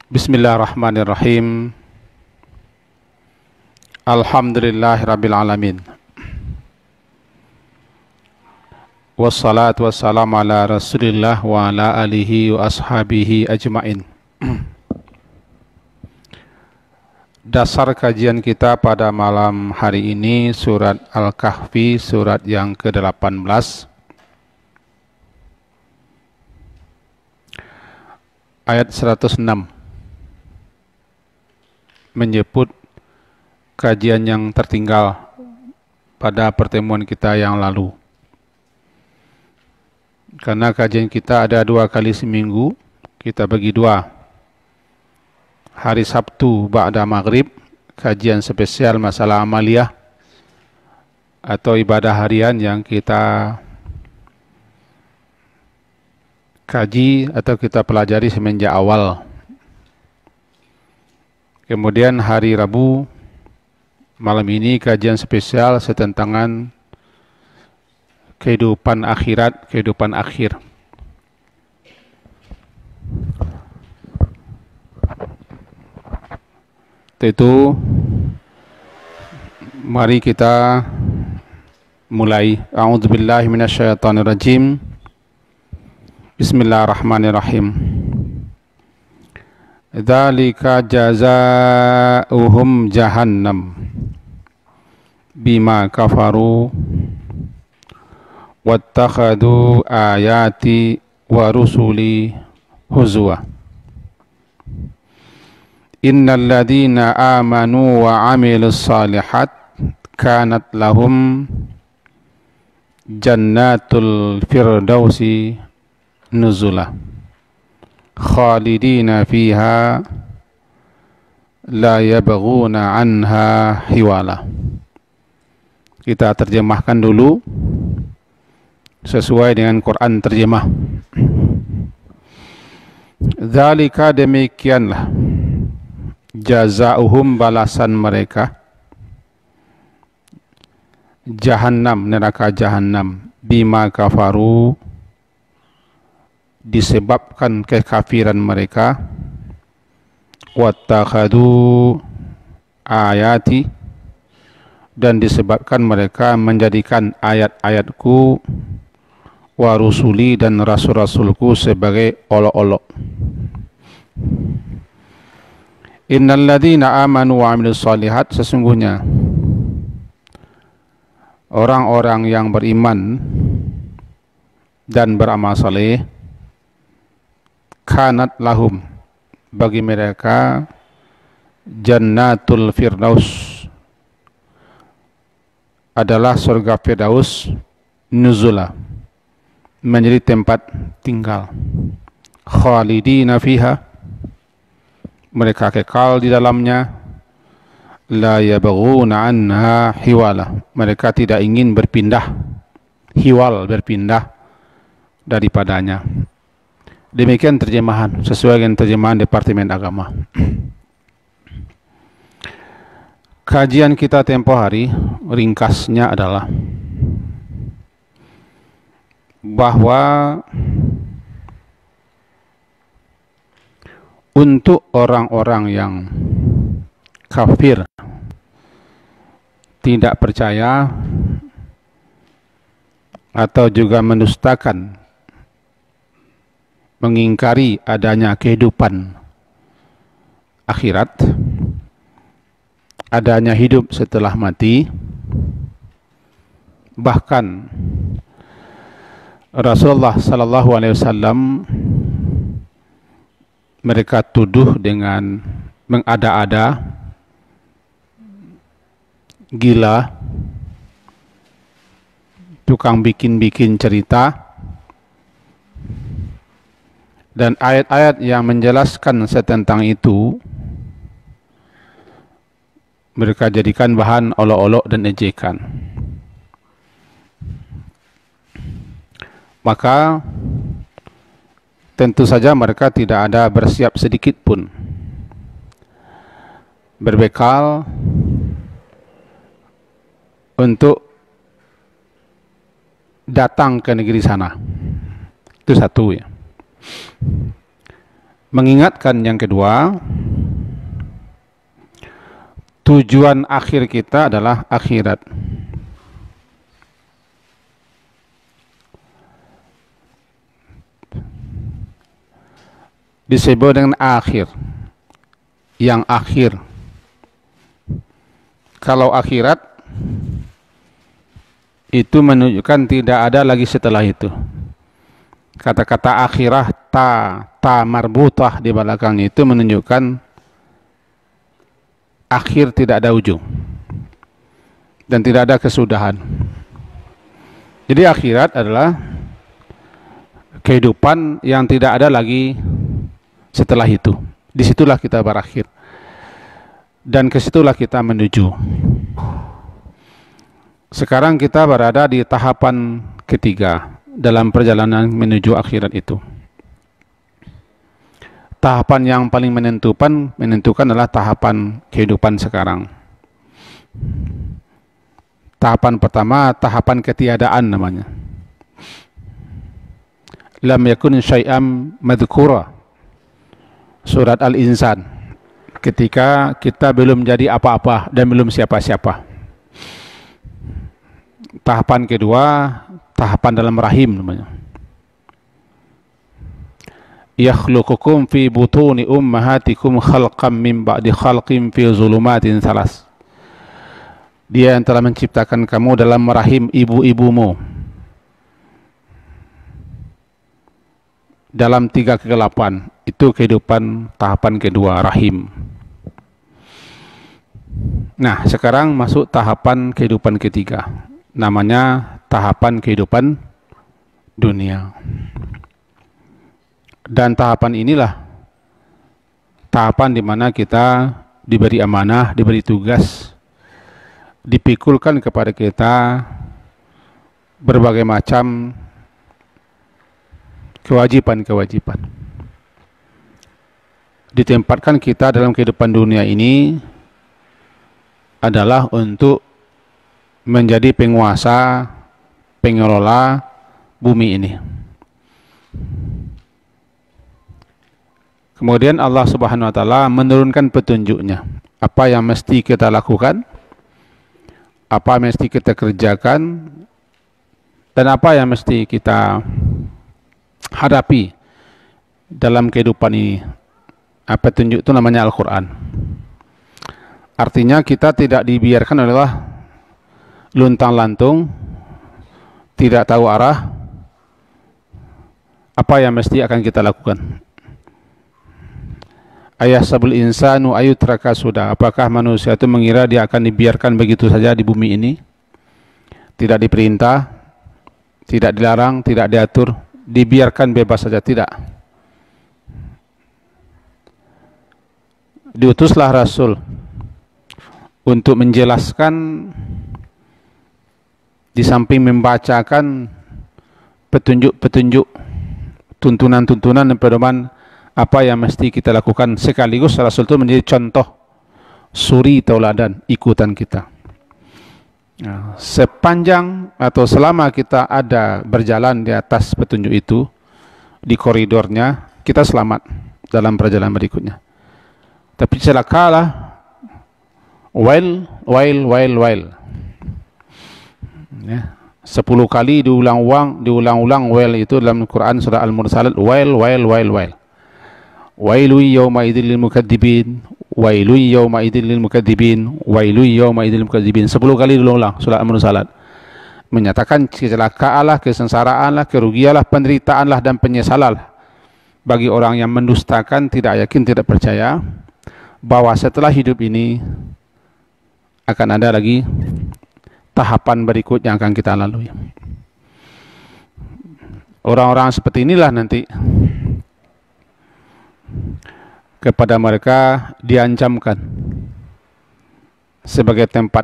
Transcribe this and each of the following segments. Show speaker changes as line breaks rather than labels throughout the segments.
Bismillahirrahmanirrahim. Alhamdulillahirabbil alamin. Wassalatu wassalamu ala Rasulillah wa ala alihi wa ashabihi ajmain. Dasar kajian kita pada malam hari ini surat Al-Kahfi, surat yang ke-18. Ayat 106 menyebut kajian yang tertinggal pada pertemuan kita yang lalu. Karena kajian kita ada 2 kali seminggu, kita bagi 2. Hari Sabtu ba'da maghrib, kajian spesial masalah amaliyah atau ibadah harian yang kita kaji atau kita pelajari semenjak awal. Kemudian hari Rabu malam ini kajian spesial setentangan kehidupan akhirat, kehidupan akhir. Itu mari kita mulai. A'udzubillahi minasyaitonirrajim. Bismillahirrahmanirrahim. Dzalika jazaa'uhum jahannam bima kafaru wattakhadhu ayati wa rusuli huzwa. Innal ladzina amanu wa 'amilus shalihat kanat lahum jannatul firdausi nuzula khalidina fiha la yabghuna anha hiwala. Kita terjemahkan dulu sesuai dengan Quran terjemah. Dzalika, demikianlah, jazaohum, balasan mereka, jahannam, neraka jahannam, bima kafaru, disebabkan kekafiran mereka, wattakhadu ayati, dan disebabkan mereka menjadikan ayat-ayatku, wa rusuli, dan rasul-rasulku sebagai olok-olok. Innal ladzina amanu wa 'amilus shalihat, sesungguhnya orang-orang yang beriman dan beramal saleh, kanat lahum, bagi mereka, jannatul firdaus, adalah surga firdaus, nuzula, menjadi tempat tinggal, khalidina fiha, mereka kekal di dalamnya, la yabghuna anha hiwala, mereka tidak ingin berpindah, hiwal, berpindah daripadanya. Demikian terjemahan sesuai dengan terjemahan Departemen Agama. Kajian kita tempo hari ringkasnya adalah bahwa untuk orang-orang yang kafir, tidak percaya atau juga mendustakan, mengingkari adanya kehidupan akhirat, adanya hidup setelah mati, bahkan Rasulullah sallallahu alaihi wasallam mereka tuduh dengan mengada-ada, gila, tukang bikin-bikin cerita, dan ayat-ayat yang menjelaskan tentang itu mereka jadikan bahan olok-olok dan ejekan. Maka tentu saja mereka tidak ada bersiap sedikit pun berbekal untuk datang ke negeri sana. Itu satu ya. Mengingatkan yang kedua, tujuan akhir kita adalah akhirat. Disebut dengan akhir, yang akhir. Kalau akhirat itu menunjukkan tidak ada lagi setelah itu. Kata-kata akhirah, ta marbutah di belakangnya itu menunjukkan akhir, tidak ada ujung dan tidak ada kesudahan. Jadi akhirat adalah kehidupan yang tidak ada lagi setelah itu. Disitulah kita berakhir dan kesitulah kita menuju. Sekarang kita berada di tahapan ketiga dalam perjalanan menuju akhirat itu. Tahapan yang paling menentukan adalah tahapan kehidupan sekarang. Tahapan pertama, tahapan ketiadaan namanya. Lam yakun syai'am madhkura. Surat Al-Insan. Ketika kita belum jadi apa-apa dan belum siapa-siapa. Tahapan kedua, tahapan dalam rahim namanya. Yakhluqukum fi butuni ummahatikum khalqam min ba'di khalqin fi zulumatin thalas. Dia yang telah menciptakan kamu dalam rahim ibu-ibumu dalam 3 kegelapan. Itu kehidupan tahapan kedua, rahim. Nah, sekarang masuk tahapan kehidupan ketiga. Namanya tahapan kehidupan dunia. Dan tahapan inilah tahapan di mana kita diberi amanah, diberi tugas, dipikulkan kepada kita berbagai macam kewajiban-kewajiban. Ditempatkan kita dalam kehidupan dunia ini adalah untuk menjadi penguasa, pengelola bumi ini. Kemudian Allah Subhanahu wa taala menurunkan petunjuknya. Apa yang mesti kita lakukan, apa yang mesti kita kerjakan, dan apa yang mesti kita hadapi dalam kehidupan ini. Petunjuk itu namanya Al-Quran. Artinya kita tidak dibiarkan oleh Allah luntang-lantung, tidak tahu arah, apa yang mesti akan kita lakukan. Ayahsabul insanu ayutraka sudah. Apakah manusia itu mengira dia akan dibiarkan begitu saja di bumi ini? Tidak diperintah, tidak dilarang, tidak diatur, dibiarkan bebas saja, tidak. Diutuslah Rasul untuk menjelaskan, di samping membacakan petunjuk-petunjuk, tuntunan-tuntunan dan pedoman apa yang mesti kita lakukan, sekaligus Rasul itu menjadi contoh, suri tauladan, ikutan kita. Nah, sepanjang atau selama kita ada berjalan di atas petunjuk itu, di koridornya, kita selamat dalam perjalanan berikutnya. Tapi celakalah, wail. Ya, 10 kali diulang-ulang wail itu dalam Quran surah Al-Mursalat. Wail. Wailu yawma idzil lil mukadzibin, wailu yawma idzil lil mukadzibin, wailu yawma idzil lil mukadzibin. 10 kali diulang surah Al-Mursalat. Menyatakan kecelakaanlah, kesengsaraanlah, kerugianlah, penderitaanlah dan penyesalanlah bagi orang yang mendustakan, tidak yakin, tidak percaya bahwa setelah hidup ini akan ada lagi tahapan berikut yang akan kita lalui. Orang-orang seperti inilah nanti kepada mereka diancamkan sebagai tempat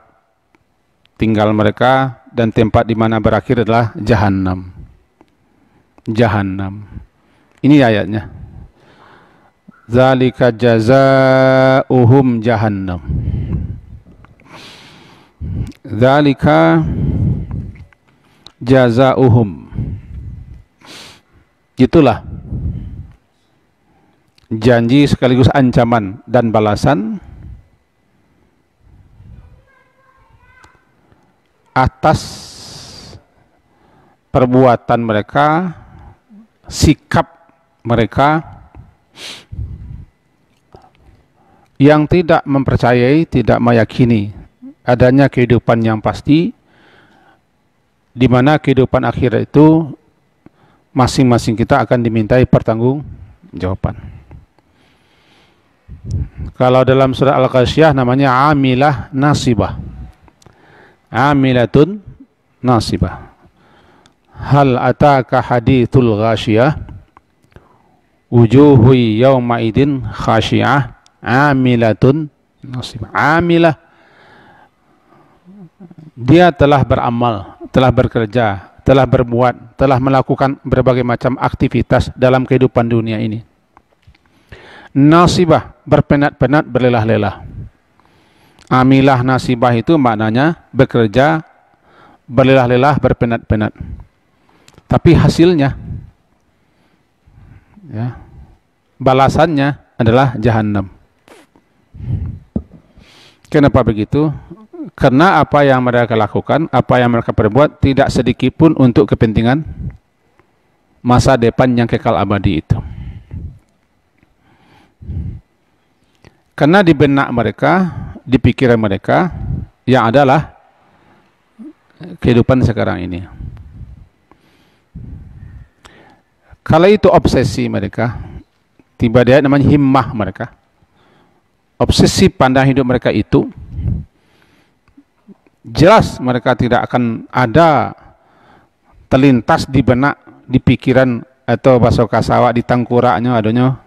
tinggal mereka, dan tempat di mana berakhir adalah Jahannam. Ini ayatnya. Zalika jazaa'uhum jahannam. Zalika jazaa'uhum. Itulah janji sekaligus ancaman dan balasan atas perbuatan mereka, sikap mereka yang tidak mempercayai, tidak meyakini adanya kehidupan yang pasti, di mana kehidupan akhirat itu masing-masing kita akan dimintai pertanggungjawaban. Kalau dalam surah Al-Ghasyiyah namanya amilah nasibah. Amilatun nasibah. Hal ataka hadithul ghasyiyah wujuhu yawma idin khasyi'ah amilatun nasibah. Amilah, dia telah beramal, telah bekerja, telah berbuat, telah melakukan berbagai macam aktivitas dalam kehidupan dunia ini. Nasibah, berpenat-penat, berlelah-lelah. Amilah nasibah itu maknanya bekerja, berlelah-lelah, berpenat-penat. Tapi hasilnya, ya, balasannya adalah jahanam. Kenapa begitu? Karena apa yang mereka lakukan, apa yang mereka perbuat tidak sedikit pun untuk kepentingan masa depan yang kekal abadi itu. Karena di benak mereka, di pikiran mereka, yang adalah kehidupan sekarang ini. Kalau itu obsesi mereka, tiba dia namanya himmah mereka. Obsesi pandang hidup mereka itu, jelas mereka tidak akan ada terlintas di benak, di pikiran atau bahasa kasawa di tangkuraknya adanya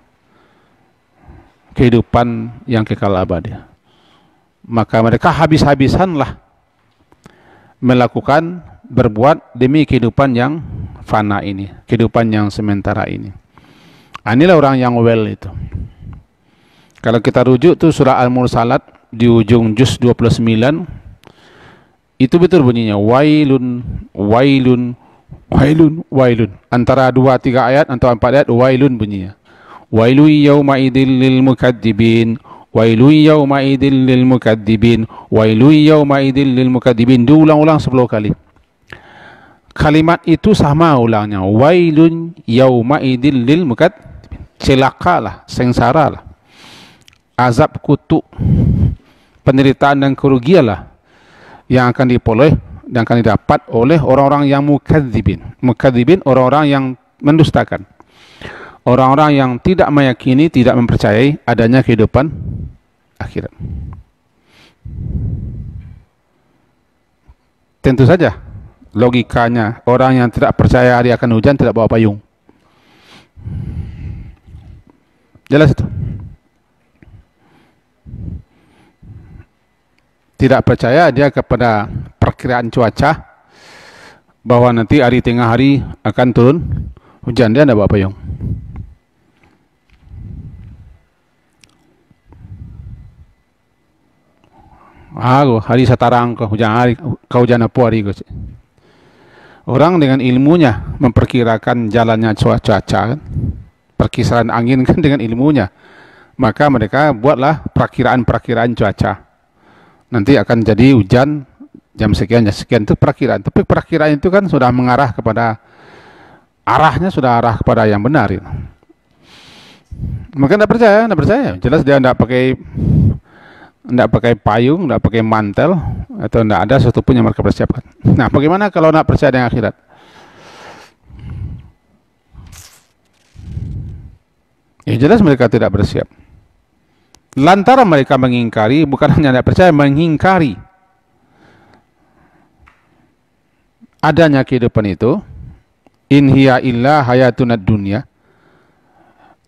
kehidupan yang kekal abadi. Maka mereka habis-habisanlah melakukan, berbuat demi kehidupan yang fana ini, kehidupan yang sementara ini. Inilah orang yang well itu. Kalau kita rujuk tuh surah Al-Mursalat di ujung juz 29, itu betul bunyinya wailun, wailun, wailun, wailun. Antara 2-3 ayat atau 4 ayat wailun bunyinya. Wailu yawma idil lil mukadzibin, wailu yawma idil lil mukadzibin, wailu yawma idil lil mukadzibin. Diulang-ulang 10 kali. Kalimat itu sama ulangnya, wailun yawma idil lil mukadzibin. Celakalah, sengsaralah, azab kutuk, penderitaan dan kerugianlah yang akan diperoleh dan akan didapat oleh orang-orang yang mukadzibin. Mukadzibin orang-orang yang mendustakan, orang-orang yang tidak meyakini, tidak mempercayai adanya kehidupan akhirat. Tentu saja logikanya, orang yang tidak percaya hari akan hujan tidak bawa payung. Jelas itu. Tidak percaya dia kepada perkiraan cuaca bahwa nanti hari tengah hari akan turun hujan, dia tidak bawa payung. Hari satarang ke hujan hari, kau hujan apa hari ke. Orang dengan ilmunya memperkirakan jalannya cuaca kan, perkisaran angin kan dengan ilmunya, maka mereka buatlah perakiraan cuaca. Nanti akan jadi hujan jam sekian, itu perakiraan. Tapi perakiraan itu kan sudah mengarah kepada arahnya, sudah arah kepada yang benar. Ya. Maka tidak percaya. Jelas dia tidak pakai payung, tidak pakai mantel, atau tidak ada sesuatu pun yang mereka persiapkan. Nah, bagaimana kalau tidak percaya dengan akhirat? Ya jelas mereka tidak bersiap. Lantaran mereka mengingkari, bukan hanya tidak percaya, mengingkari adanya kehidupan itu. In hiya illa hayatunad dunya.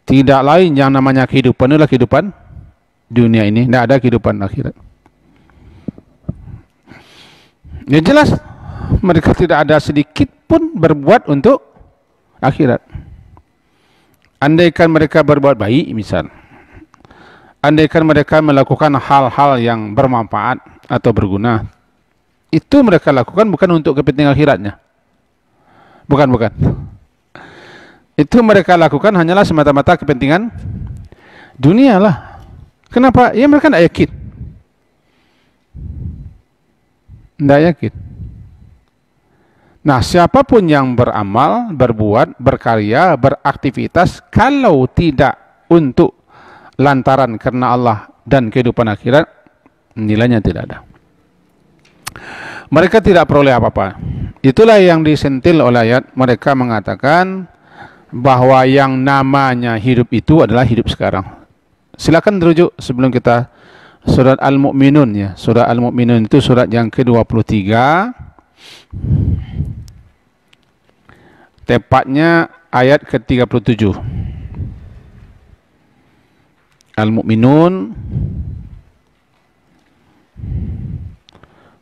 Tidak lain yang namanya kehidupan adalah kehidupan dunia ini, tidak ada kehidupan akhirat. Ya jelas mereka tidak ada sedikit pun berbuat untuk akhirat. andaikan mereka berbuat baik misal, andaikan mereka melakukan hal-hal yang bermanfaat atau berguna, itu mereka lakukan bukan untuk kepentingan akhiratnya. Bukan. Itu mereka lakukan hanyalah semata-mata kepentingan dunia lah. Kenapa? Ya mereka tidak yakin. Tidak yakin. Nah, siapapun yang beramal, berbuat, berkarya, beraktivitas, kalau tidak untuk lantaran karena Allah dan kehidupan akhirat, nilainya tidak ada. Mereka tidak peroleh apa-apa. Itulah yang disentil oleh ayat. Mereka mengatakan bahwa yang namanya hidup itu adalah hidup sekarang. Silakan terujuk sebelum kita surat Al-Mu'minun ya. Surat Al-Mu'minun itu surat yang ke-23. Tepatnya ayat ke-37. Al-Mu'minun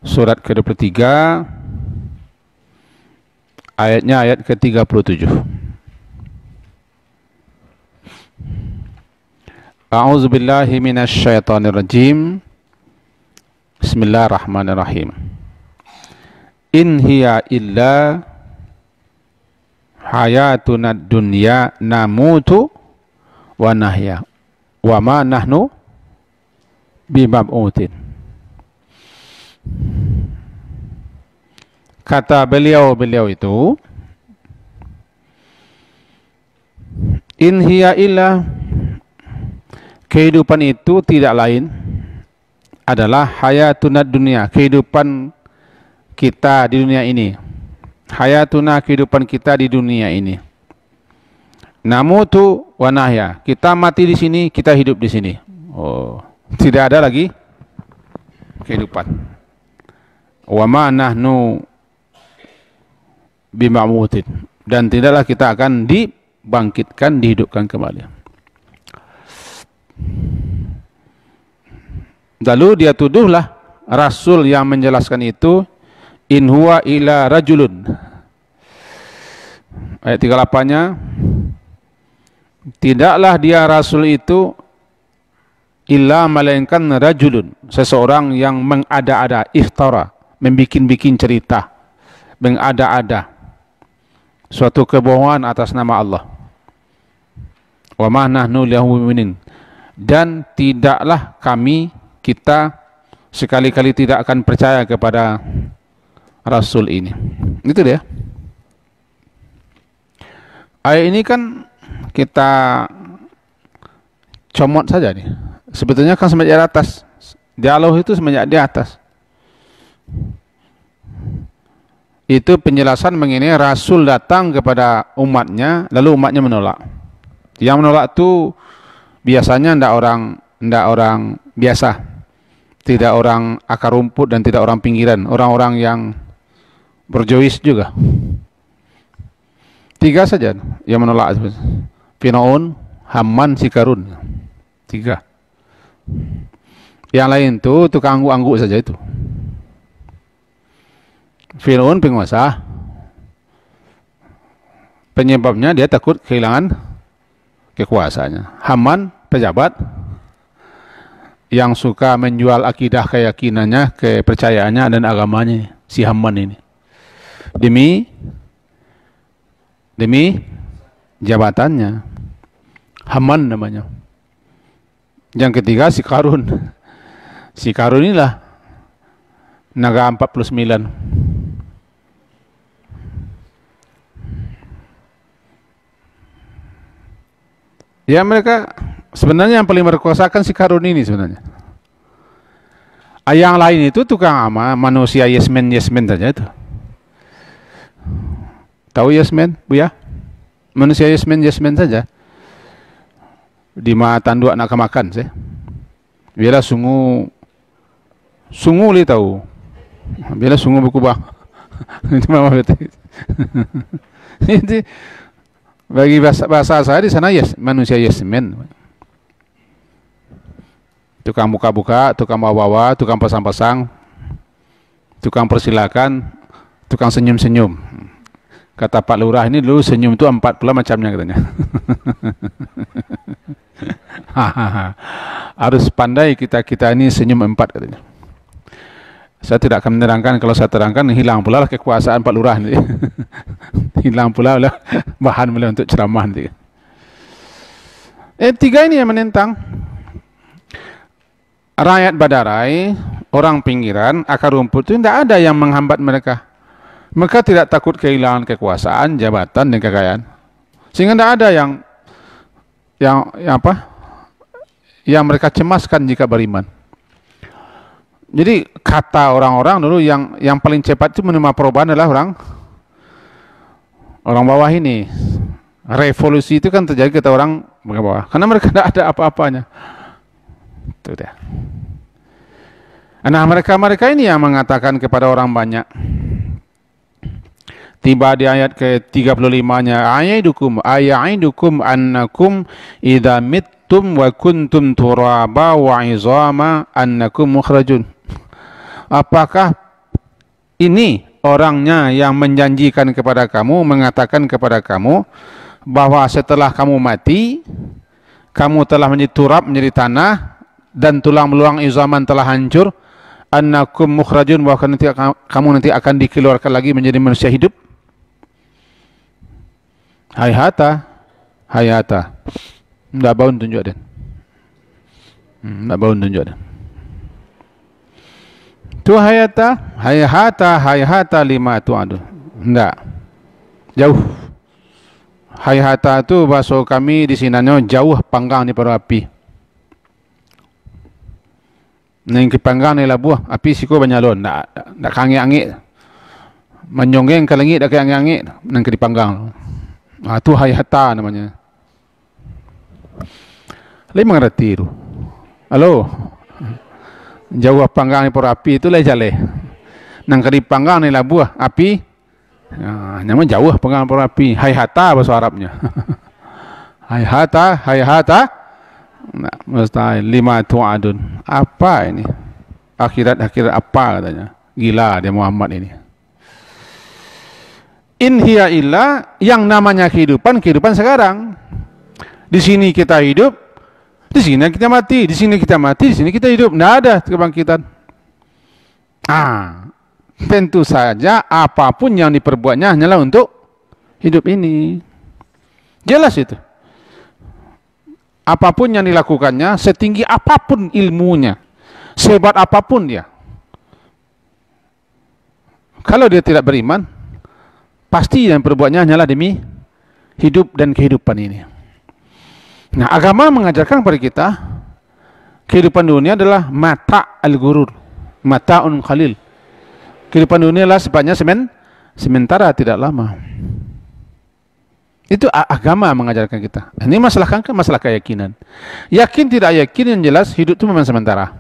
surat ke-23 ayatnya ayat ke-37. A'udzu billahi minasy syaithanir rajim. Bismillahirrahmanirrahim. In hiya illa hayatuna dunya namutu wa nahya wa ma nahnu bimab'utin. Kata beliau itu, in hiya illa, kehidupan itu tidak lain adalah hayatuna dunia, kehidupan kita di dunia ini. Hayatuna, kehidupan kita di dunia ini. Namutu wa nahya, kita mati di sini, kita hidup di sini. Oh, tidak ada lagi kehidupan. Wa ma nahnu bima'mutin, dan tidaklah kita akan dibangkitkan, dihidupkan kembali. Lalu dia tuduhlah Rasul yang menjelaskan itu, in huwa ila rajulun. Ayat 38-nya, tidaklah dia Rasul itu illa melainkan rajulun, seseorang yang mengada-ada, iftara, membikin-bikin cerita, mengada-ada suatu kebohongan atas nama Allah. Wa ma nahnu lahu mu'minin, dan tidaklah kita sekali-kali tidak akan percaya kepada Rasul ini. Itu dia. Ayat ini kan kita comot saja nih. Sebetulnya kan semenjak di atas. Dialog itu semenjak di atas. Itu penjelasan mengenai Rasul datang kepada umatnya, lalu umatnya menolak. Yang menolak itu biasanya ndak orang biasa, tidak orang akar rumput dan tidak orang pinggiran, orang-orang yang berjois juga. 3 saja yang menolak. Firaun, Haman, si Qarun. 3. Yang lain itu tukang angguk-angguk saja itu. Firaun penguasa, penyebabnya dia takut kehilangan kekuasaannya. Haman pejabat yang suka menjual akidah keyakinannya, kepercayaannya dan agamanya, si Haman ini, demi jabatannya. Haman namanya. Yang ketiga si Qarun. Si Qarun inilah naga 49. Ya, mereka sebenarnya yang paling berkuasa kan si Qarun ini sebenarnya. Yang lain itu tukang manusia yesmen saja itu. Tahu yesmen, Bu ya? Manusia yesmen saja. Di mana tanduk nak makan sih. Biarlah sungu li tahu. Biarlah sungu berkubah. Itu mama betul. Itu bagi bahasa saya di sana manusia yesmen. Tukang buka-buka, tukang bawa-bawa, tukang pasang-pasang, tukang persilakan, tukang senyum-senyum. Kata Pak Lurah ini dulu senyum itu 40 macamnya katanya. Harus pandai kita ini senyum empat katanya. Saya tidak akan menerangkan, kalau saya terangkan hilang pula lah kekuasaan Pak Lurah nanti. Hilang pula lah bahan beliau untuk ceramah nanti. Tiga ini yang menentang. Rakyat Badarai, orang pinggiran, akar rumput itu tidak ada yang menghambat mereka. Mereka tidak takut kehilangan kekuasaan, jabatan dan kekayaan. Sehingga tidak ada yang mereka cemaskan jika beriman. Jadi kata orang-orang dulu yang paling cepat itu menerima perubahan adalah orang bawah ini. Revolusi itu kan terjadi kata orang bawah, karena mereka tidak ada apa-apanya. Itu dia. Nah, mereka ini yang mengatakan kepada orang banyak. Tiba di ayat ke-35-nya, aya'idukum annakum idza mittum wa kuntum turaba wa izama annakum mukhrajun. Apakah ini orangnya yang menjanjikan kepada kamu, mengatakan kepada kamu bahwa setelah kamu mati, kamu telah menjadi turab, menjadi tanah, dan tulang belulang izaman telah hancur, annakum mukhrajun, bahwa kamu nanti akan dikeluarkan lagi menjadi manusia hidup? Hayata. Nggak bau tunjuk dan. Nggak bau tunjuk dan. Tu hayata lima tu adu. Enggak. Jauh. Hayata tu bahasa kami di sinanya jauh panggang di paru api. Neng kepanggang ni labuh api siko banyalon. Ndak kangi-angi. Menyonggeng ke langit dak kangi-angi nang ke dipanggang. Tu hayata namanya. Lai mengerti tu. Halo. Jauh panggang ni paru api itu lai jale. Nang ke dipanggang ni labuh api. Nama jauh panggang paru api. Hayata bahasa Arabnya. Hayata. Nah, mustahil lima tu'adun. Apa ini? Akhirat apa katanya? Gila dia Muhammad ini. In hiya illa, yang namanya kehidupan sekarang. Di sini kita hidup, di sini kita mati, di sini kita mati, di sini kita hidup. Tidak ada kebangkitan. Tentu saja apapun yang diperbuatnya hanyalah untuk hidup ini. Jelas itu. Apapun yang dilakukannya, setinggi apapun ilmunya, sehebat apapun dia, kalau dia tidak beriman, pasti yang perbuatnya hanyalah demi hidup dan kehidupan ini. Nah, agama mengajarkan kepada kita, kehidupan dunia adalah mata al-gurur, mata'un qalil. Kehidupan dunia adalah sifatnya sementara, tidak lama. Itu agama mengajarkan kita. Ini masalah keyakinan. Yakin tidak yakin, yang jelas hidup itu memang sementara.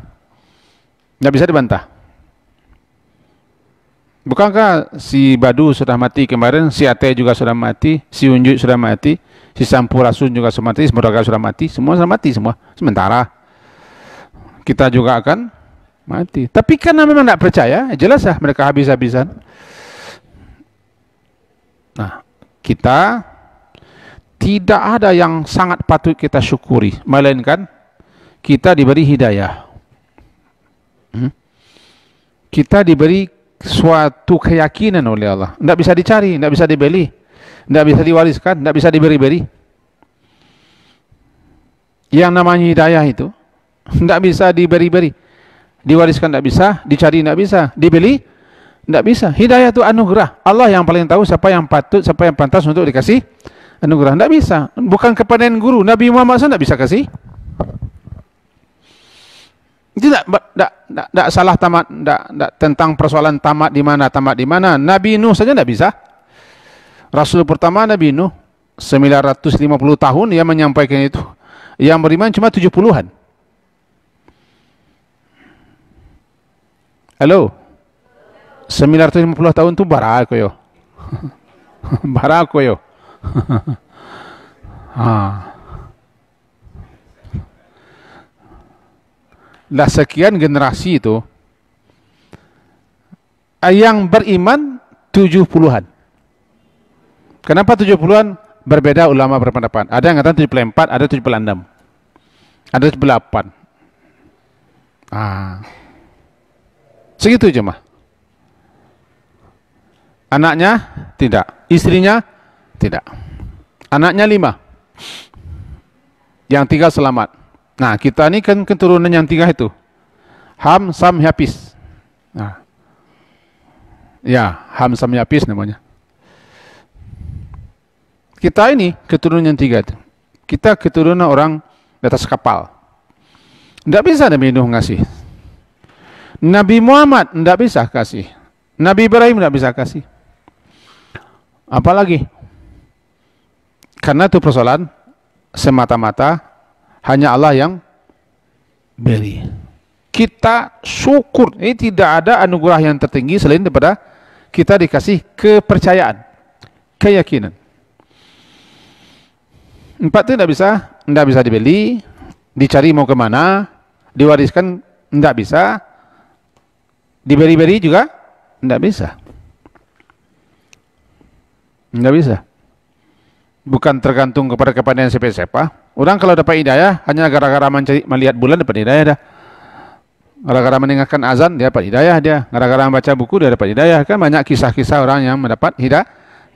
Tidak bisa dibantah. Bukankah si Badu sudah mati kemarin, si Ate juga sudah mati, si Unjuk sudah mati, si Sampurasun juga sudah mati, Semuraga sudah mati, semua sudah mati, semua sementara. Kita juga akan mati. Tapi karena memang tidak percaya, jelas lah mereka habis-habisan. Nah, kita tidak ada yang sangat patut kita syukuri, melainkan kita diberi hidayah. Kita diberi suatu keyakinan oleh Allah. Tidak bisa dicari, tidak bisa dibeli, tidak bisa diwariskan, tidak bisa diberi-beri. Yang namanya hidayah itu tidak bisa diberi-beri, diwariskan tidak bisa, dicari tidak bisa, dibeli tidak bisa. Hidayah itu anugerah. Allah yang paling tahu siapa yang patut, siapa yang pantas untuk dikasih anugerah. Tidak bisa. Bukan kepada guru. Nabi Muhammad SAW tidak bisa kasih. Tidak salah tamat, tidak tentang persoalan tamat di mana. Nabi Nuh saja tidak bisa. Rasul pertama Nabi Nuh 950 tahun dia menyampaikan itu. Yang beriman cuma 70-an. Halo. 950 tahun itu barako yo. Barako yo. Lah sekian generasi itu yang beriman 70-an. Kenapa 70-an? Berbeda ulama berpendapat. Ada yang katakan 74, ada 76. Ada 8. Ah. Segitu cuma. Anaknya tidak, istrinya tidak. Anaknya 5. Yang 3 selamat. Nah, kita ini kan keturunan yang 3 itu. Ham, Sam, Yafis. Nah. Ya, Ham, Sam, Yafis namanya. Kita ini keturunan yang 3 itu. Kita keturunan orang di atas kapal. Tidak bisa Nabi Nuh ngasih. Nabi Muhammad tidak bisa kasih. Nabi Ibrahim tidak bisa kasih. Apalagi? Karena itu persoalan semata-mata hanya Allah yang beri. Kita syukur. Ini tidak ada anugerah yang tertinggi selain daripada kita dikasih kepercayaan, keyakinan. 4 itu tidak bisa dibeli, dicari mau kemana, diwariskan tidak bisa, diberi-beri juga tidak bisa. Tidak bisa. Bukan tergantung kepada kepandaian siapa-siapa. Orang kalau dapat hidayah hanya gara-gara melihat bulan dapat hidayah dah. Gara-gara mendengarkan azan dia dapat hidayah dia. Gara-gara membaca buku dia dapat hidayah. Kan banyak kisah-kisah orang yang mendapat hidayah.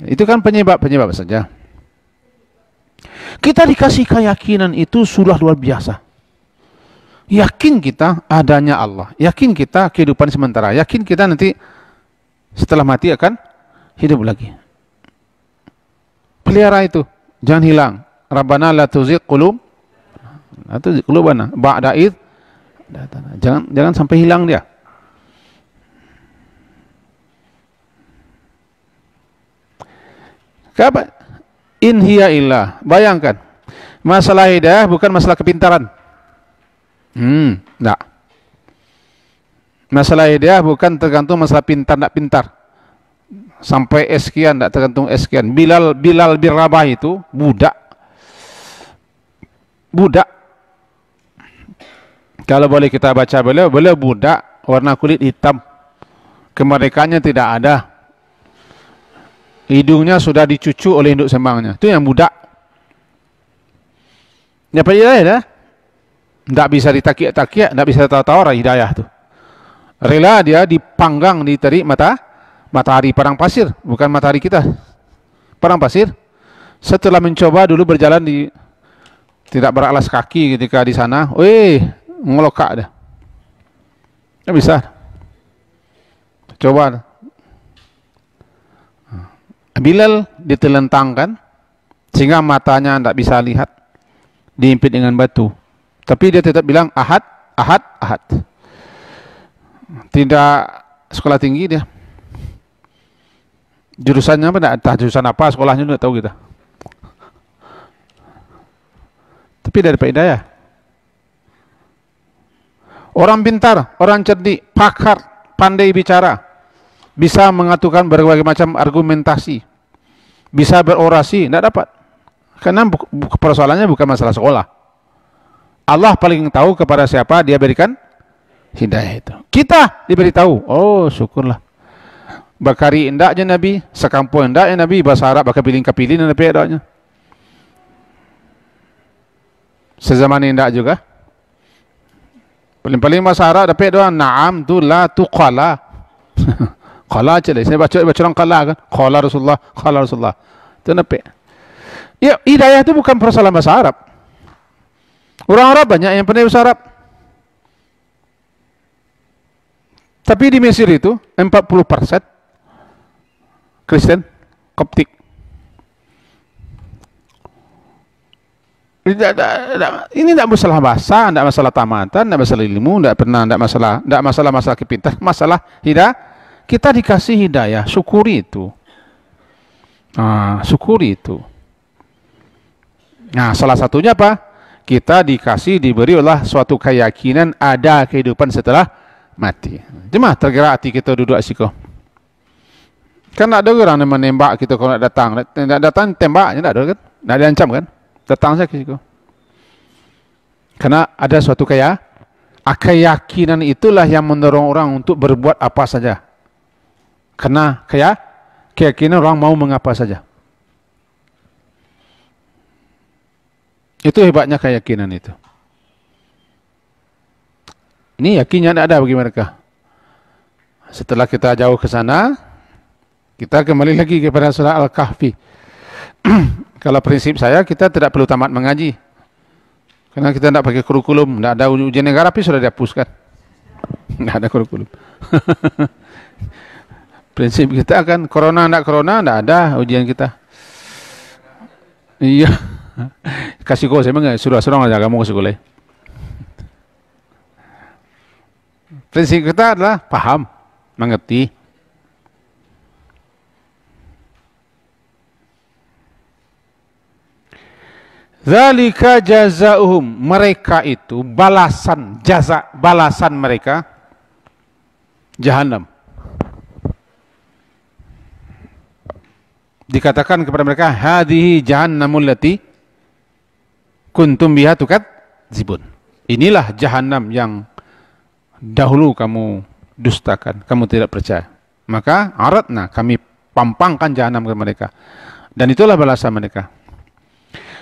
Itu kan penyebab-penyebab saja. Kita dikasih keyakinan itu sudah luar biasa. Yakin kita adanya Allah. Yakin kita kehidupan sementara. Yakin kita nanti setelah mati akan hidup lagi. Pelihara itu, jangan hilang. Rabbana la tuzigh qulubana ba'da idh. Jangan sampai hilang dia. Kapan? In hiya illa. Bayangkan. Masalah hidayah bukan masalah kepintaran. Enggak. Masalah hidayah bukan tergantung masalah pintar enggak pintar. Sampai sekian, tidak tergantung sekian. Bilal bin Rabah itu budak. Kalau boleh kita baca beliau budak warna kulit hitam. Kemerdekaannya tidak ada. Hidungnya sudah dicucu oleh induk sembangnya. Itu yang budak. Dapat hidayah dah. Tidak bisa ditakiak-takiak, tidak bisa tawar-tawar hidayah itu. Rela dia dipanggang di terik matahari padang pasir, bukan matahari kita. Padang pasir. Setelah mencoba dulu berjalan tidak beralas kaki ketika di sana, ngelokak dah. Tidak bisa. Coba. Bilal ditelentangkan sehingga matanya tidak bisa lihat, diimpit dengan batu. Tapi dia tetap bilang ahad. Tidak sekolah tinggi dia. Jurusannya apa? Entah jurusan apa, sekolahnya tidak tahu kita. Tapi dari hidayah. Orang pintar, orang cerdik, pakar, pandai bicara, bisa mengaturkan berbagai macam argumentasi, bisa berorasi, tidak dapat. Karena persoalannya bukan masalah sekolah. Allah paling tahu kepada siapa dia berikan hidayah itu. Kita diberitahu, oh syukurlah. Bakari indaknya Nabi, sekampung indaknya Nabi, bahasa Arab bakal pilih-pilih Nabi indaknya. Sezaman indak juga. Paling-paling bahasa Arab dapat doa na'am tu la tu qala. Qala aja lah. Saya baca orang qala kan. Qala Rasulullah. Itu dapat. Ya, hidayah itu bukan persoalan bahasa Arab. Orang Arab banyak yang pandai bahasa Arab. Tapi di Mesir itu 40% Kristen, Koptik. Ini tidak masalah bahasa, tidak masalah tamatan, tidak masalah ilmu, tidak masalah kepintaran, masalah hidayah. Kita dikasih hidayah, syukuri itu. Syukuri itu. Nah, salah satunya apa? Kita diberi oleh suatu keyakinan ada kehidupan setelah mati. Cuma tergerak hati kita duduk asiko. Kan ada orang yang menembak kita kalau nak datang tembaknya tak ada kan? Tak ada ancam kan? Datang saja asiko. Karena ada suatu keyakinan itulah yang mendorong orang untuk berbuat apa saja. Karena keyakinan orang mau mengapa saja. Itu hebatnya keyakinan itu. Ini yakinnya tidak ada bagi mereka. Setelah kita jauh ke sana, kita kembali lagi kepada surah Al-Kahfi. Kalau prinsip saya, kita tidak perlu tamat mengaji. Karena kita tidak pakai kurikulum, tidak ada ujian negara, tapi sudah dihapuskan. Tidak ada kurikulum. Prinsip kita kan, corona, tidak ada ujian kita. Iya. Kasih kau, saya memang suruh-suruh aja kamu ke sekolah. Prinsip kita adalah paham, mengerti. Zalika jazaohum, mereka itu balasan jaza, balasan mereka Jahannam. Dikatakan kepada mereka, hadhihi jahannamul lati kuntum biha tukadzibun. Inilah Jahannam yang dahulu kamu dustakan, kamu tidak percaya. Maka aradna, kami pampangkan Jahannam ke mereka. Dan itulah balasan mereka.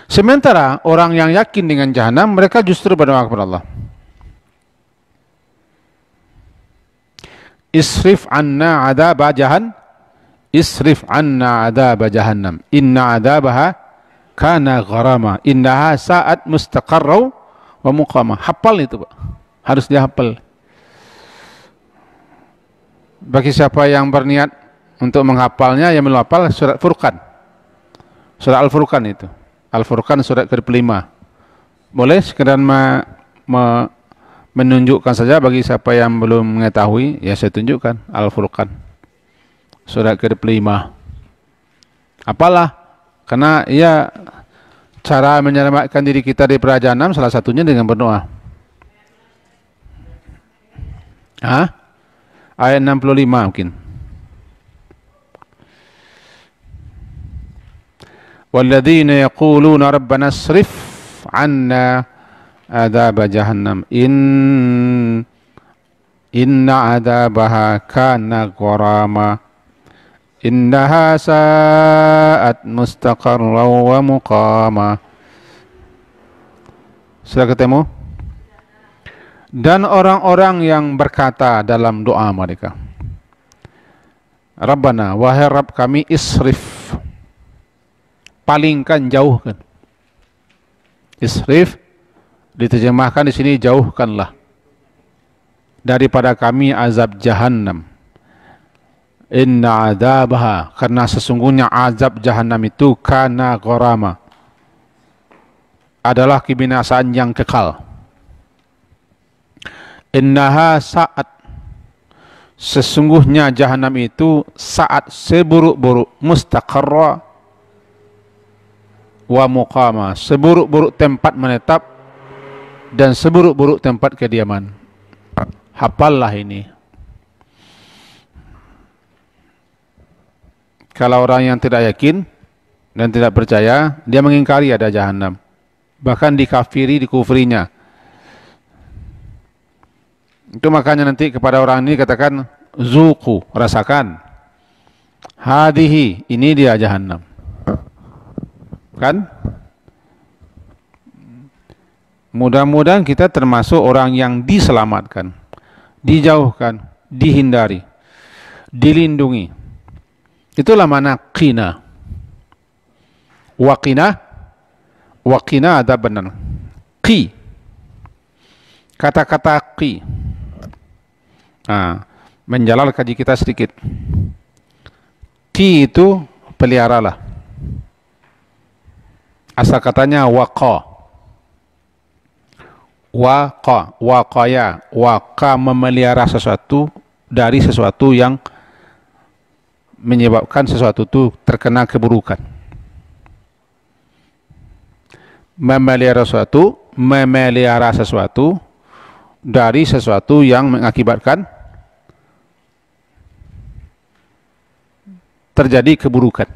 Sementara orang yang yakin dengan Jahannam, mereka justru berdoa kepada Allah. Isrif anna adaba jahannam. Isrif anna adaba jahannam. Inna adabaha kana gharama. Innaha sa'at mustaqarraw wa muqama. Hafal itu, Pak. Harus dihafal. Bagi siapa yang berniat untuk menghafalnya, yang menghafal surat Furqan. Surat Al-Furqan itu. Al-Furqan surat ke-5. Boleh sekedar menunjukkan saja bagi siapa yang belum mengetahui, ya saya tunjukkan Al-Furqan surat ke-5. Apalah, karena ya cara menyelamatkan diri kita dari Jahannam salah satunya dengan berdoa. Ayat 65 mungkin. Walladzina yaquluna rabbana asrif 'anna adzab jahannam inna adzabaha kana gharama innaha sa'at mustaqarra wa muqama. Sudah ketemu? Dan orang-orang yang berkata dalam doa mereka, Rabbana, wahai Rabb kami, isrif, palingkan, jauhkan. Isrif diterjemahkan di sini jauhkanlah daripada kami azab Jahannam. Inna adzabaha, karena sesungguhnya azab Jahannam itu kana gharama, adalah kebinasaan yang kekal. Innaha saat, sesungguhnya Jahannam itu saat seburuk-buruk, mustaqarra wa muqama, seburuk-buruk tempat menetap dan seburuk-buruk tempat kediaman. Hafallah ini. Kalau orang yang tidak yakin dan tidak percaya, dia mengingkari ada Jahannam, bahkan dikafiri, dikufrinya. Itu makanya nanti kepada orang ini katakan, zuqu, rasakan. Hadihi, ini dia Jahannam. Kan? Mudah-mudahan kita termasuk orang yang diselamatkan, dijauhkan, dihindari, dilindungi. Itulah mana qina. Waqina ada benar. Qi. Kata-kata qi. Menjalal kaji kita sedikit. Qi itu peliharalah. Asal katanya waqa. Waqaya. Waqa, memelihara sesuatu dari sesuatu yang menyebabkan sesuatu itu terkena keburukan. Memelihara sesuatu dari sesuatu yang mengakibatkan terjadi keburukan.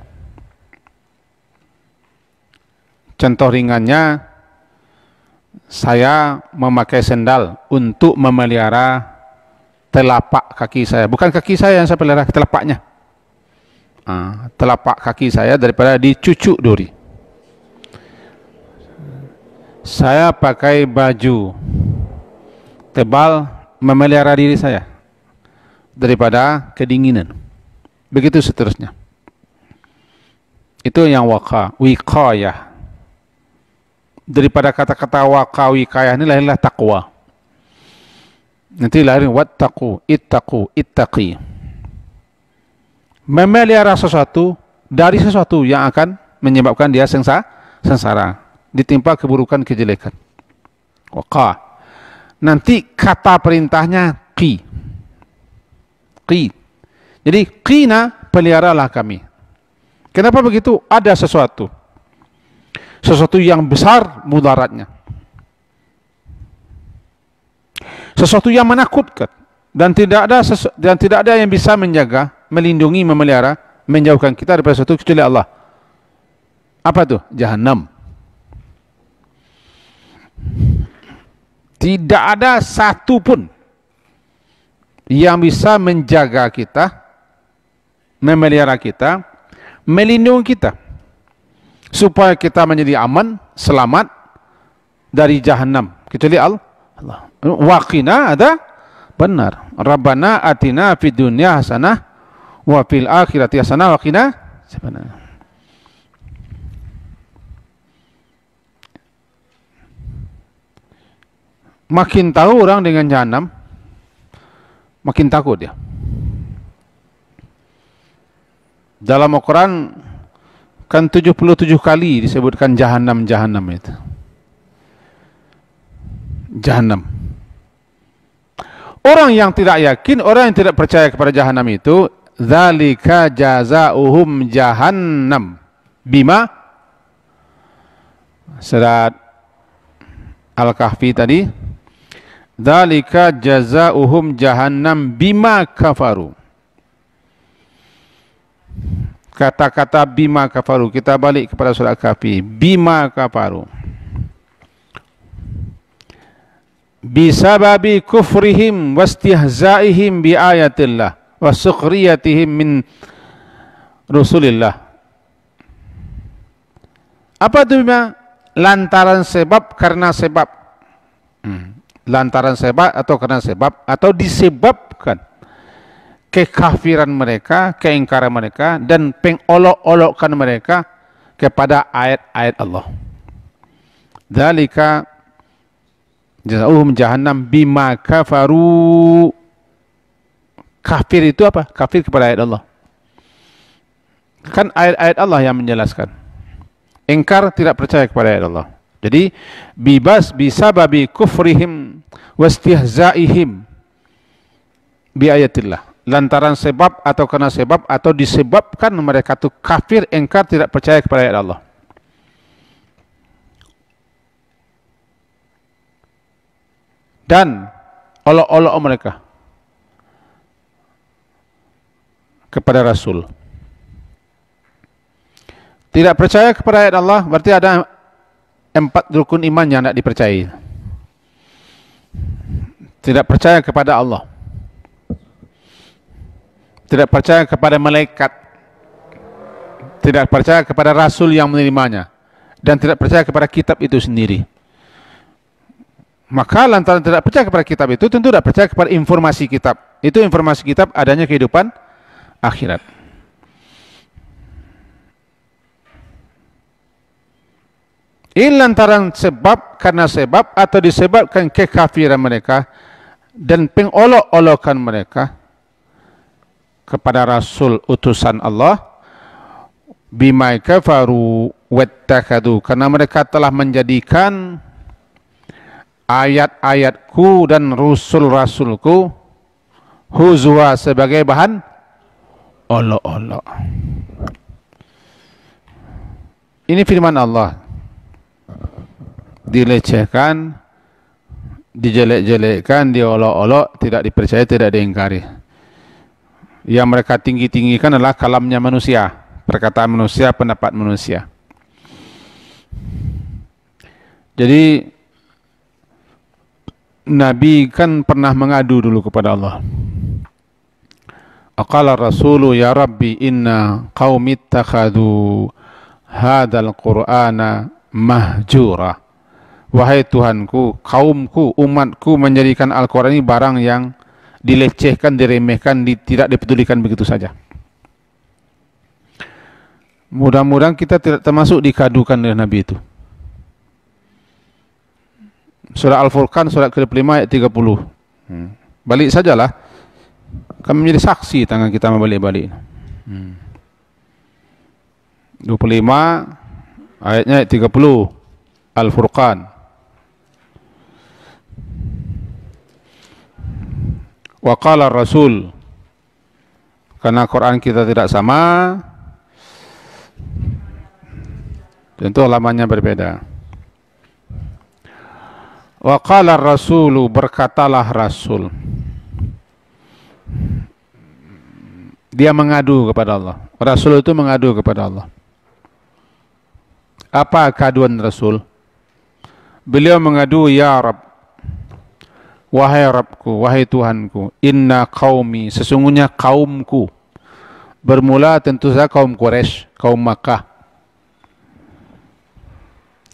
Contoh ringannya, saya memakai sendal untuk memelihara telapak kaki saya. Bukan kaki saya yang saya pelihara, telapaknya. Telapak kaki saya daripada dicucuk duri. Saya pakai baju tebal memelihara diri saya daripada kedinginan. Begitu seterusnya. Itu yang wiqayah. Daripada kata-kata wiqayah ini lahirlah taqwa. Nanti lahir wattaqu, ittaqi. Memelihara sesuatu dari sesuatu yang akan menyebabkan dia sengsara, ditimpa keburukan, kejelekan. Waqa. Nanti kata perintahnya qi. Jadi qina, peliharalah kami. Kenapa begitu? Ada sesuatu yang besar mudaratnya, sesuatu yang menakutkan, dan tidak ada yang bisa menjaga, melindungi, memelihara, menjauhkan kita daripada sesuatu kecuali Allah. Apa itu? Jahannam. Tidak ada satu pun yang bisa menjaga kita, memelihara kita, melindungi kita supaya kita menjadi aman, selamat dari jahannam kecuali Allah. Waqina ada benar. Rabbana atina fid dunya hasanah wa fil akhirati hasanah wa qina adzabannar. Makin tahu orang dengan jahannam, makin takut dia. Dalam Al-Quran kan 77 kali disebutkan jahannam itu. Jahannam. Orang yang tidak yakin, orang yang tidak percaya kepada jahannam itu, dzalika jazaohum jahannam bima, surat Al-Kahfi tadi, dzalika jazaohum jahannam bima kafaru. Kata-kata bima kafaru, kita balik kepada surat Kahfi. Bima kafaru, bisababi kufrihim wastihzaihim bi ayatillah wa sukhriyatihim min rusulillah. Apa itu bima? Lantaran sebab, karena sebab. Lantaran sebab atau karena sebab, atau disebabkan kekafiran mereka, keingkaran mereka, dan pengolok-olokkan mereka kepada ayat-ayat Allah. Dzalika jazaohum jahannam bima kafaru. Kafir itu apa? Kafir kepada ayat Allah. Kan ayat-ayat Allah yang menjelaskan. Ingkar, tidak percaya kepada ayat Allah. Jadi bisababi kufrihim wastihzaihim bi ayatillah. Lantaran sebab atau karena sebab atau disebabkan mereka itu kafir, ingkar, tidak percaya kepada ayat Allah. Dan olok-olok mereka kepada Rasul. Tidak percaya kepada ayat Allah berarti ada 4 rukun iman yang tidak dipercayai. Tidak percaya kepada Allah, tidak percaya kepada malaikat, tidak percaya kepada Rasul yang menerimanya, dan tidak percaya kepada kitab itu sendiri. Maka lantaran tidak percaya kepada kitab itu, tentu tidak percaya kepada informasi kitab. Itu informasi kitab adanya kehidupan akhirat. Ini lantaran sebab, karena sebab, atau disebabkan kekafiran mereka dan pengolok-olokan mereka kepada Rasul utusan Allah, bima kafaru wattakadu, karena mereka telah menjadikan ayat-ayatku dan rasul-rasulku huzwa, sebagai bahan olok-olok. Ini firman Allah. Dilecehkan, dijelek-jelekkan, diolok-olok, tidak dipercaya, tidak diingkari. Yang mereka tinggi-tinggikan adalah kalamnya manusia, perkataan manusia, pendapat manusia. Jadi Nabi kan pernah mengadu dulu kepada Allah. Aqala Rasulu ya Rabbi inna qaumi ittakhadhu hadzal Qur'ana mahjura wahai Tuhanku, kaumku, umatku menjadikan Al-Quran ini barang yang dilecehkan, diremehkan, tidak dipedulikan begitu saja. Mudah-mudahan kita tidak termasuk dikadukan oleh Nabi itu. Surah Al-Furqan, surat ke-5 ayat 30. Balik sajalah. Kami menjadi saksi tangan kita membalik-balik. 25 ayatnya ayat 30 Al-Furqan. Wa qala Rasul, karena Quran kita tidak sama, tentu halamannya berbeda. Wa qala Rasulu, berkatalah Rasul. Dia mengadu kepada Allah. Rasul itu mengadu kepada Allah. Apa keaduan Rasul? Beliau mengadu, ya Rabb, wahai Rabbku, wahai Tuhanku, inna qaumi, sesungguhnya kaumku. Bermula tentu saja kaum Quraisy, kaum Makkah.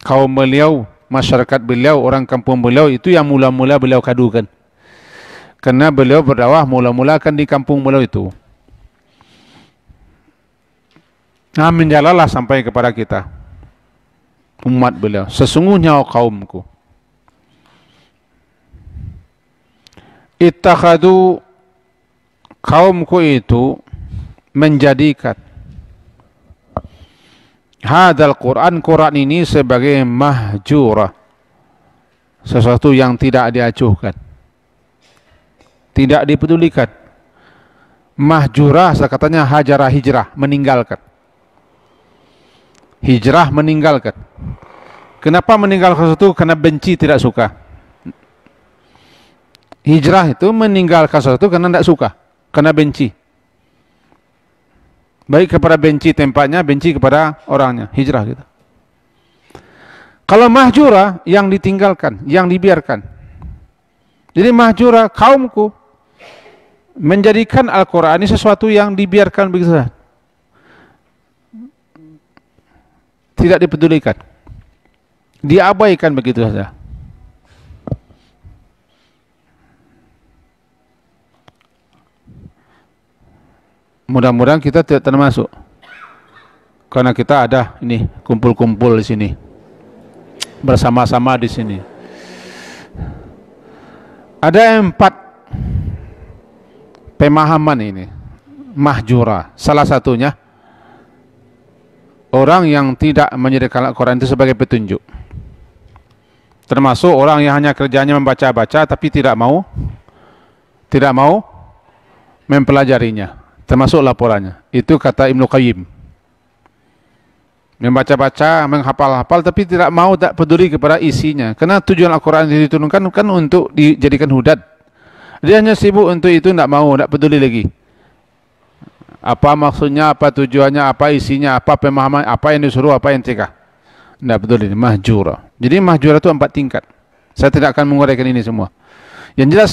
Kaum beliau, masyarakat beliau, orang kampung beliau, itu yang mula-mula beliau kadukan. Karena beliau berdakwah mula-mula kan di kampung beliau itu. Nah, menjalalah sampai kepada kita, umat beliau, sesungguhnya kaumku ittakhadu, kaumku itu menjadikan hadal Quran, Quran ini sebagai mahjurah, sesuatu yang tidak diacuhkan, tidak dipedulikan. Mahjurah katanya hajarah, hijrah, meninggalkan. Hijrah, meninggalkan. Kenapa meninggalkan sesuatu? Karena benci, tidak suka. Hijrah itu meninggalkan sesuatu karena tidak suka, karena benci. Baik kepada benci tempatnya, benci kepada orangnya. Hijrah gitu. Kalau mahjurah, yang ditinggalkan, yang dibiarkan. Jadi mahjurah, kaumku menjadikan Al-Quran ini sesuatu yang dibiarkan begitu saja, tidak dipedulikan, diabaikan begitu saja. Mudah-mudahan kita tidak termasuk, karena kita ada ini kumpul-kumpul di sini, bersama-sama di sini. Ada 4 pemahaman ini mahjurah. Salah satunya, orang yang tidak menjadikan Al-Quran itu sebagai petunjuk. Termasuk orang yang hanya kerjanya membaca-baca tapi tidak mau mempelajarinya. Termasuk laporannya. Itu kata Ibnu Qayyim. Membaca-baca, menghafal-hafal tapi tidak mau, tak peduli kepada isinya. Karena tujuan Al-Quran diturunkan kan untuk dijadikan hudat. Dia hanya sibuk untuk itu, tidak mau, tidak peduli lagi. Apa maksudnya, apa tujuannya, apa isinya, apa pemahaman, apa yang disuruh, apa yang cegah. Tidak peduli, mahjurah. Jadi mahjurah itu 4 tingkat. Saya tidak akan menguraikan ini semua. Yang jelas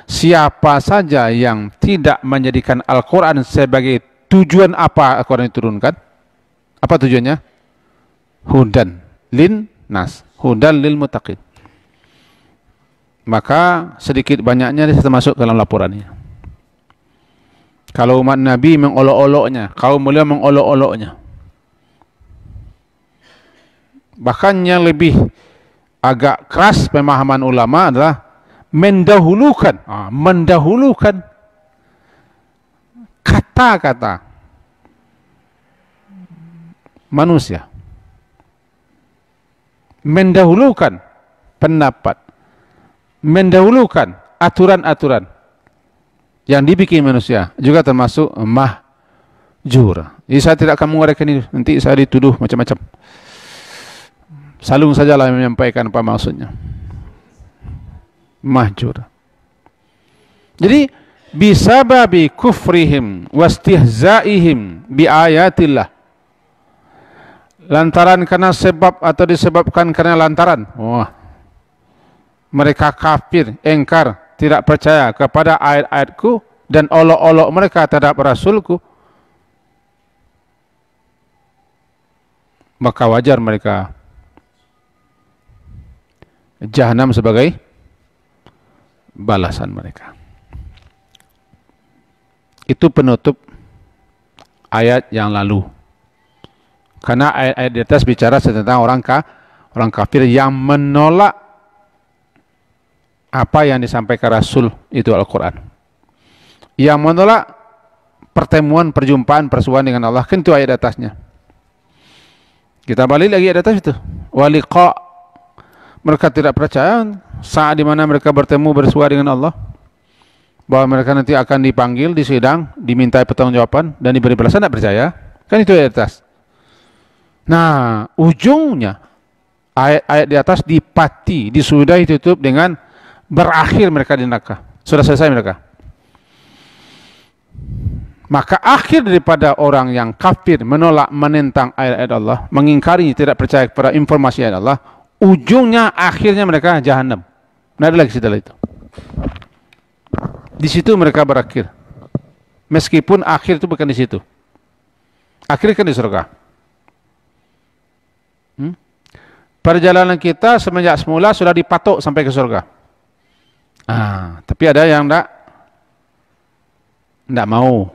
siapa saja yang tidak menjadikan Al-Quran sebagai tujuan apa Al-Quran diturunkan. Apa tujuannya? Hudan lin nas, hudan lil muttaqin. Maka sedikit banyaknya dia termasuk dalam laporannya. Kalau umat Nabi mengolok-oloknya, kaum beliau mengolok-oloknya. Bahkan yang lebih agak keras pemahaman ulama adalah mendahulukan kata-kata manusia, mendahulukan pendapat, mendahulukan aturan-aturan yang dibikin manusia, juga termasuk mahjur. Jadi saya tidak akan menguraikan ini, nanti saya dituduh macam-macam. Salung sajalah menyampaikan apa maksudnya. Mahjur. Jadi bisababi kufrihim wastihzaihim bi ayatillah. Lantaran karena sebab atau disebabkan karena lantaran. Mereka kafir, engkar, tidak percaya kepada ayat-ayatku dan olok-olok mereka terhadap Rasulku, maka wajar mereka Jahanam sebagai balasan mereka. Itu penutup ayat yang lalu. Karena ayat-ayat di atas bicara tentang orang kafir yang menolak apa yang disampaikan Rasul, itu Al-Quran. Yang menolak pertemuan, perjumpaan, persuaan dengan Allah, kan itu ayat di atasnya. Kita balik lagi ayat di atas itu. Waliqa, mereka tidak percaya saat dimana mereka bertemu bersua dengan Allah, bahwa mereka nanti akan dipanggil, disidang, dimintai pertanggungjawaban dan diberi balasan. Tidak percaya, kan itu ayat di atas. Nah, ujungnya ayat-ayat di atas dipati, disudahi, tutup dengan berakhir mereka di neraka. Sudah selesai mereka. Maka akhir daripada orang yang kafir, menolak, menentang ayat-ayat Allah, mengingkari, tidak percaya kepada informasi ayat Allah, ujungnya akhirnya mereka jahanam. Tidak ada lagi setelah itu. Di situ mereka berakhir. Meskipun akhir itu bukan di situ. Akhir kan di surga. Perjalanan kita semenjak semula sudah dipatok sampai ke surga. Tapi ada yang tidak mau.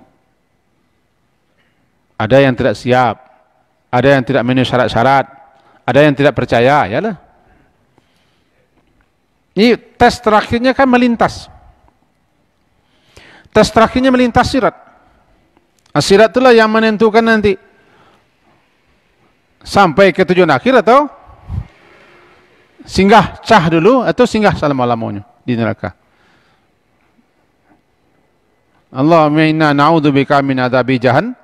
Ada yang tidak siap. Ada yang tidak memenuhi syarat-syarat. Ada yang tidak percaya. Yalah. Ini tes terakhirnya kan melintas. Tes terakhirnya melintas sirat. Sirat itulah yang menentukan nanti sampai ke tujuan akhir atau singgah cah dulu atau singgah selama-lamanya di neraka. Allahumma inna na'udzubika min adzabi jahannam.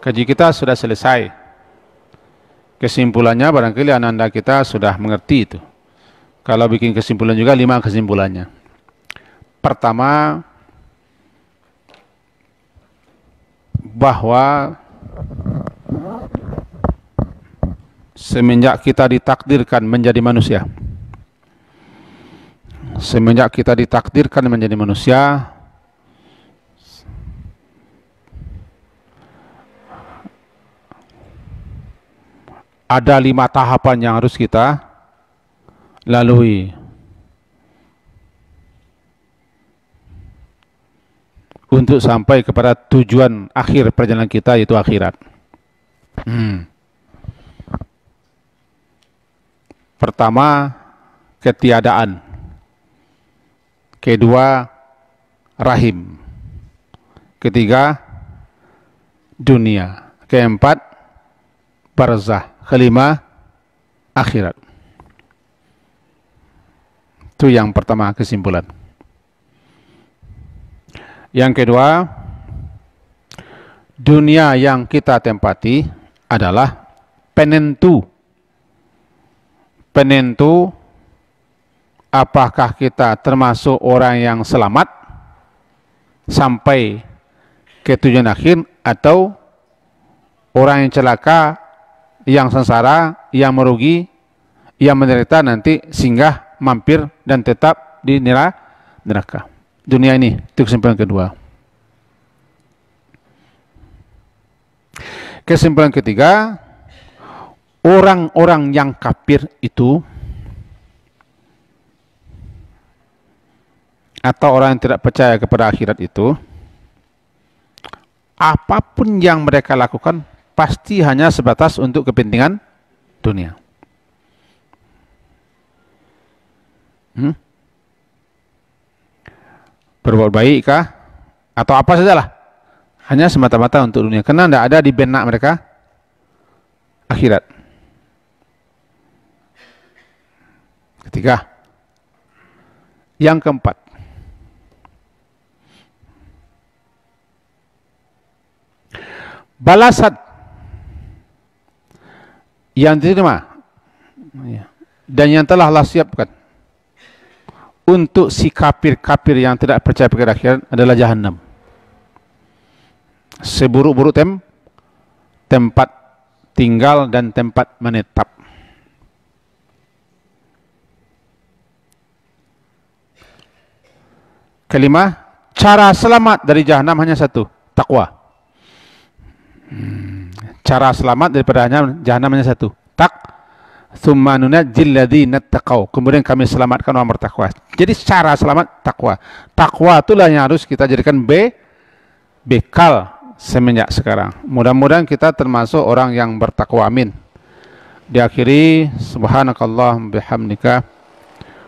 Kaji kita sudah selesai. Kesimpulannya barangkali anda kita sudah mengerti itu. Kalau bikin kesimpulan juga 5 kesimpulannya. Pertama, bahwa semenjak kita ditakdirkan menjadi manusia, ada 5 tahapan yang harus kita lalui untuk sampai kepada tujuan akhir perjalanan kita, yaitu akhirat. Pertama, ketiadaan. Kedua, rahim. Ketiga, dunia. Keempat, barzah. Kelima, akhirat. Itu yang pertama kesimpulan. Yang kedua, dunia yang kita tempati adalah penentu apakah kita termasuk orang yang selamat sampai ke tujuan akhir atau orang yang celaka, yang sengsara, yang merugi, yang menderita nanti singgah, mampir dan tetap di neraka. Dunia ini, itu kesimpulan kedua. Kesimpulan ketiga, orang-orang yang kafir itu atau orang yang tidak percaya kepada akhirat itu, apapun yang mereka lakukan pasti hanya sebatas untuk kepentingan dunia. Berbuat baik kah atau apa sajalah, hanya semata-mata untuk dunia, karena tidak ada di benak mereka akhirat. Ketiga. Yang keempat, balasan yang diterima dan yang telah Allah siapkan untuk si kafir-kafir yang tidak percaya pada akhirat adalah jahanam. Seburuk-buruk tempat tinggal dan tempat menetap. Kelima, cara selamat dari jahanam hanya satu, takwa. Cara selamat daripada jahanam hanya satu, Tsumma nunajjil ladzina taqau. Kemudian kami selamatkan orang bertakwa. Jadi cara selamat takwa. Takwa itulah yang harus kita jadikan bekal semenjak sekarang. Mudah-mudahan kita termasuk orang yang bertakwa. Amin. Diakhiri subhanakallah bihamdika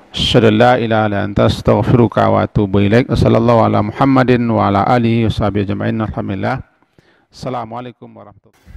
asyhadu an la ilaha illa anta astaghfiruka wa atubu ilaik. Wassallallahu ala Muhammadin wa ala alihi washabihi ajma'in. Alhamdulillah. Assalamualaikum warahmatullahi wabarakatuh.